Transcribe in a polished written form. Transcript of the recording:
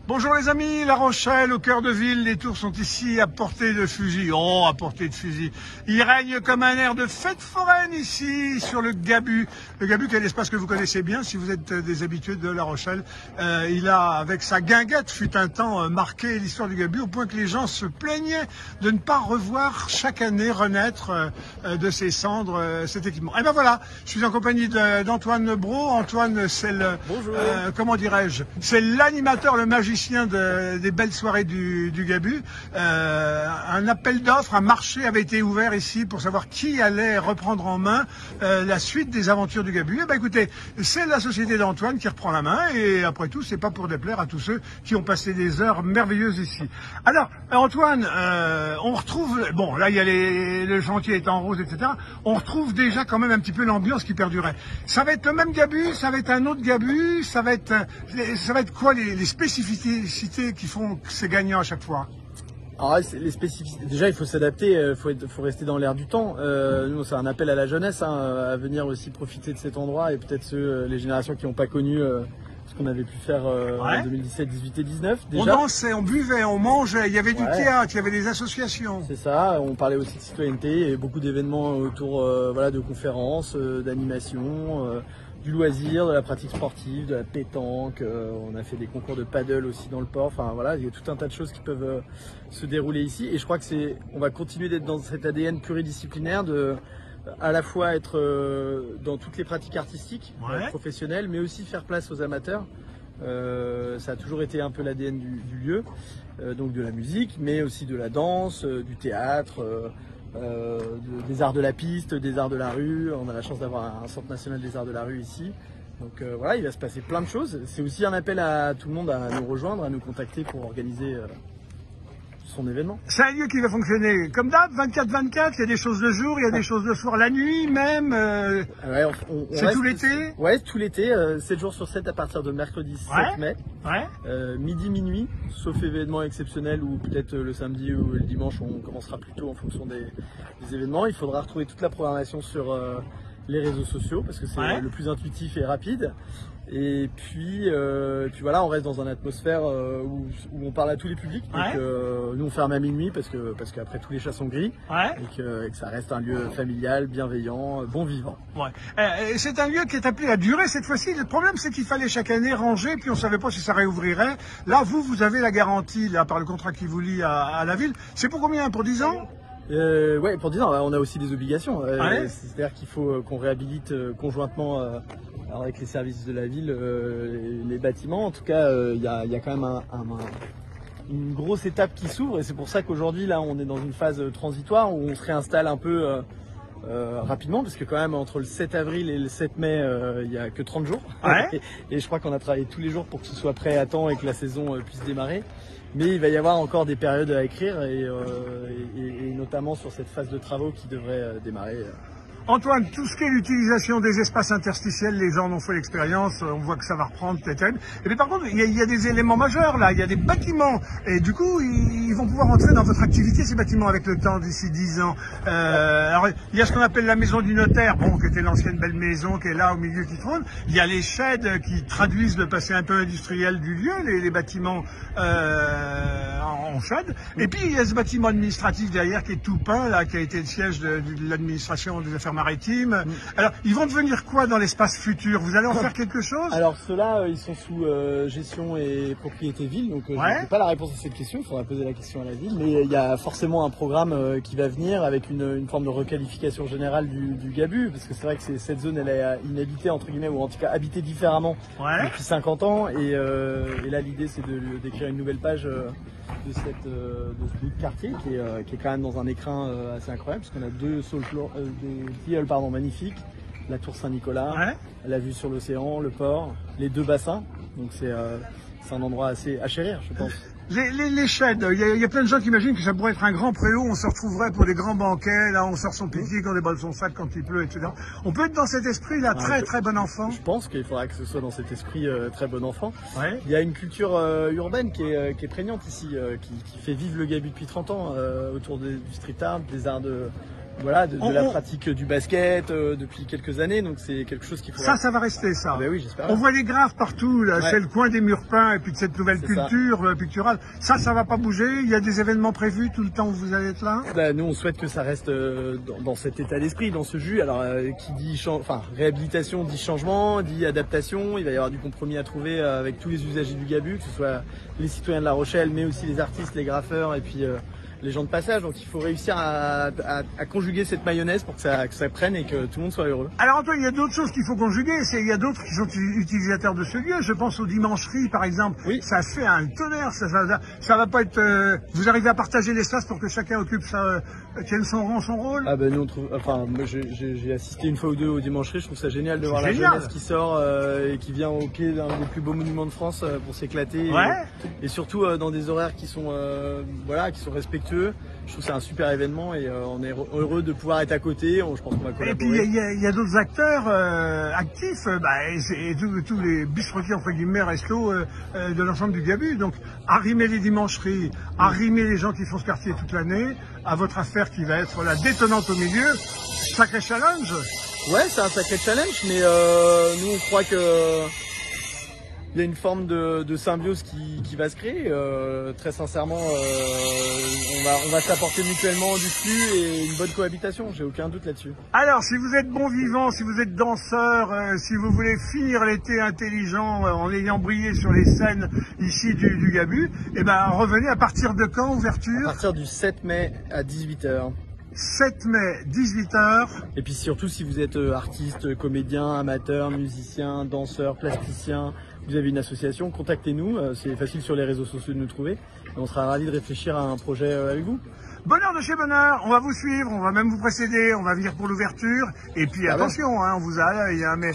Bonjour les amis, La Rochelle, au cœur de ville, les tours sont ici à portée de fusil. Oh, à portée de fusil. Il règne comme un air de fête foraine ici, sur le Gabu. Le Gabu, qui est l'espace que vous connaissez bien, si vous êtes des habitués de La Rochelle. Il a, avec sa guinguette, fut un temps marqué l'histoire du Gabu, au point que les gens se plaignaient de ne pas revoir chaque année renaître de ses cendres cet équipement. Et ben voilà, je suis en compagnie d'Antoine Brault. Antoine, c'est le, comment dirais-je, c'est l'animateur, le magicien des belles soirées du Gabu. Un appel d'offres, un marché avait été ouvert ici pour savoir qui allait reprendre en main la suite des aventures du Gabu. Et ben écoutez, c'est la société d'Antoine qui reprend la main, et après tout, c'est pas pour déplaire à tous ceux qui ont passé des heures merveilleuses ici. Alors, Antoine, on retrouve, bon là il y a le chantier est en rose, etc. On retrouve déjà quand même un petit peu l'ambiance qui perdurait. Ça va être le même Gabu, ça va être un autre Gabu, ça va être quoi les spécificités qui font que c'est gagnant à chaque fois? Alors les spécificités, déjà il faut s'adapter, faut rester dans l'air du temps. Nous c'est un appel à la jeunesse à venir aussi profiter de cet endroit, et peut-être les générations qui n'ont pas connu ce qu'on avait pu faire en 2017, 18 et 19. Déjà. On dansait, on buvait, on mangeait, il y avait du théâtre, il y avait des associations. C'est ça, on parlait aussi de citoyenneté, et beaucoup d'événements autour de conférences, d'animations, du loisir, de la pratique sportive, de la pétanque. On a fait des concours de paddle aussi dans le port. Enfin voilà, il y a tout un tas de choses qui peuvent se dérouler ici, et je crois que on va continuer d'être dans cet ADN pluridisciplinaire de à la fois être dans toutes les pratiques artistiques, professionnelles, mais aussi faire place aux amateurs. Ça a toujours été un peu l'ADN du lieu, donc de la musique, mais aussi de la danse, du théâtre, des arts de la piste, des arts de la rue. On a la chance d'avoir un centre national des arts de la rue ici. Donc voilà, il va se passer plein de choses. C'est aussi un appel à tout le monde à nous rejoindre, à nous contacter pour organiser son événement. C'est un lieu qui va fonctionner comme d'hab, 24/24, il y a des choses le jour, il y a des choses le soir, la nuit même. C'est tout l'été? Ouais, tout l'été, 7 jours sur 7 à partir de mercredi 7 mai. Midi, minuit, sauf événements exceptionnels où peut-être le samedi ou le dimanche on commencera plus tôt en fonction des événements. Il faudra retrouver toute la programmation sur les réseaux sociaux parce que c'est le plus intuitif et rapide. Et puis voilà, on reste dans une atmosphère où on parle à tous les publics. Donc nous on ferme à minuit parce qu'après tous les chats sont gris, et que ça reste un lieu familial, bienveillant, bon vivant. C'est un lieu qui est appelé à durer cette fois-ci. Le problème c'est qu'il fallait chaque année ranger, puis on savait pas si ça réouvrirait. Là vous avez la garantie là par le contrat qui vous lie à la ville. C'est pour combien? Pour 10 ans? Ouais, pour 10 ans. On a aussi des obligations. C'est-à-dire qu'il faut qu'on réhabilite conjointement avec les services de la ville les bâtiments. En tout cas, il y a quand même une grosse étape qui s'ouvre, et c'est pour ça qu'aujourd'hui là on est dans une phase transitoire où on se réinstalle un peu rapidement, parce que quand même entre le 7 avril et le 7 mai il n'y a que 30 jours et je crois qu'on a travaillé tous les jours pour que ce soit prêt à temps et que la saison puisse démarrer. Mais il va y avoir encore des périodes à écrire, et notamment sur cette phase de travaux qui devrait démarrer. Antoine, tout ce qui est l'utilisation des espaces interstitiels, les gens en ont fait l'expérience, on voit que ça va reprendre peut-être. Et puis par contre, il y a des éléments majeurs là, il y a des bâtiments, et du coup, ils vont pouvoir entrer dans votre activité, ces bâtiments, avec le temps, d'ici 10 ans. Alors, il y a ce qu'on appelle la maison du notaire, bon, qui était l'ancienne belle maison, qui est là au milieu, qui trône. Il y a les sheds qui traduisent le passé un peu industriel du lieu, les bâtiments en shed. Et puis, il y a ce bâtiment administratif derrière qui est tout peint, là, qui a été le siège de l'administration des affaires maritimes. Alors, ils vont devenir quoi dans l'espace futur? Vous allez en faire quelque chose? Alors, ceux-là, ils sont sous gestion et propriété ville, donc je n'ai pas la réponse à cette question, il faudra poser la question à la ville, mais il y a forcément un programme qui va venir avec une forme de requalification générale du Gabu, parce que c'est vrai que cette zone, elle est inhabitée, entre guillemets, ou en tout cas habitée différemment depuis 50 ans, et là, l'idée, c'est d'écrire une nouvelle page de ce bout de quartier qui est quand même dans un écrin assez incroyable, parce qu'on a deux tilleuls magnifiques, la tour Saint-Nicolas, la vue sur l'océan, le port, les deux bassins, donc c'est un endroit assez à chérir, je pense. Les sheds, il y a plein de gens qui imaginent que ça pourrait être un grand préau, on se retrouverait pour des grands banquets, là on sort son pique-nique, on déballe son sac quand il pleut, etc. On peut être dans cet esprit-là, très bon enfant. Je pense qu'il faudra que ce soit dans cet esprit très bon enfant. Il y a une culture urbaine qui est prégnante ici, qui fait vivre le Gabu depuis 30 ans, autour du street art, des arts voilà, de la pratique du basket depuis quelques années, donc c'est quelque chose qu'il faut. Ça va rester ça. Ah ben oui, j'espère. On voit les graphes partout, là, Ouais. c'est le coin des murs peints et puis de cette nouvelle culture picturale. Ça va pas bouger. Il y a des événements prévus tout le temps où vous allez être là. Bah, nous, on souhaite que ça reste dans cet état d'esprit, dans ce jus. Alors, qui dit réhabilitation dit changement, dit adaptation. Il va y avoir du compromis à trouver avec tous les usagers du Gabu, que ce soit les citoyens de La Rochelle, mais aussi les artistes, les graffeurs et puis les gens de passage. Donc il faut réussir à conjuguer cette mayonnaise pour que ça prenne et que tout le monde soit heureux. Alors Antoine, il y a d'autres choses qu'il faut conjuguer. Il y a d'autres qui sont utilisateurs de ce lieu. Je pense aux dimancheries par exemple. Oui. Ça fait un tonnerre. Ça va pas être. Vous arrivez à partager l'espace pour que chacun occupe tienne son rang, son rôle. Ah ben nous on trouve. Enfin, moi j'ai assisté une fois ou deux aux dimancheries. Je trouve ça génial de voir la génial. jeunesse qui sort et qui vient au pied d'un des plus beaux monuments de France pour s'éclater. Ouais. Et surtout dans des horaires qui sont qui sont respectueux. Je trouve que c'est un super événement et on est heureux de pouvoir être à côté. Je pense qu'on va collaborer. Et puis il y a d'autres acteurs actifs, et tous les bistrotiers entre guillemets restos de l'ensemble du Gabu. Donc arrimer les dimancheries, arrimer les gens qui font ce quartier toute l'année à votre affaire qui va être la détonnante au milieu. Sacré challenge. Ouais, c'est un sacré challenge, mais nous on croit que il y a une forme de symbiose qui va se créer. Très sincèrement, on va s'apporter mutuellement du flux et une bonne cohabitation. J'ai aucun doute là-dessus. Alors, si vous êtes bon vivant, si vous êtes danseur, si vous voulez finir l'été intelligent en ayant brillé sur les scènes ici du Gabu, revenez à partir de quand, ouverture? À partir du 7 mai à 18h. 7 mai, 18h. Et puis surtout, si vous êtes artiste, comédien, amateur, musicien, danseur, plasticien, vous avez une association, contactez-nous. C'est facile sur les réseaux sociaux de nous trouver. Et on sera ravis de réfléchir à un projet avec vous. Bonheur de chez Bonheur, on va vous suivre, on va même vous précéder, on va venir pour l'ouverture. Et puis attention, on vous a à l'œil, mais